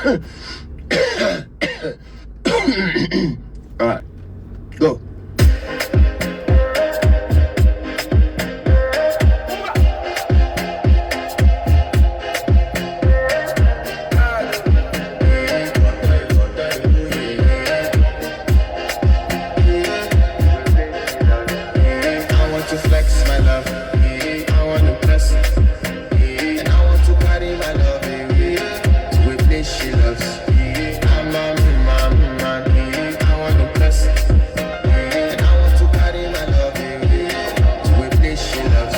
All right, go. I want to flex my love. I want to press. And I want to carry my love to a place she loves. I'm I want to press. And I want to carry my love to a place she loves.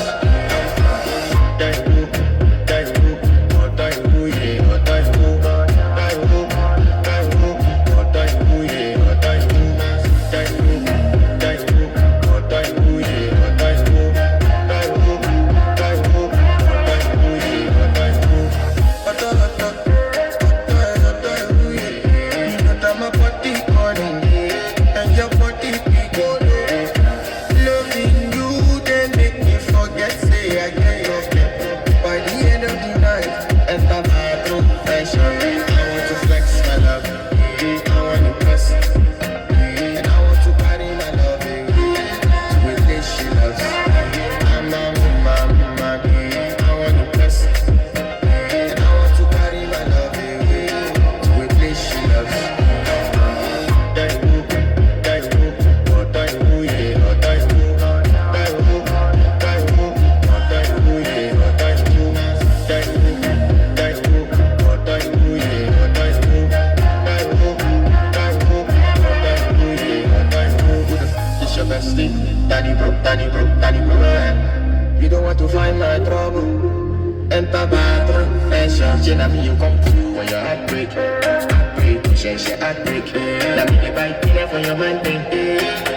Loving you, they make me forget, say I get love. By the end of the night, enter my profession. I want to flex my love. I want to press. And I want to carry my love to a place she loves. I'm I want to press. And I want to carry my love to a place she loves. It's your bestie, daddy bro. You don't want to find my trouble. Enter bathroom, fashion. She na me you come through when your heart break. Heartbreak, she heartbreak. Let me get back here for your man thing.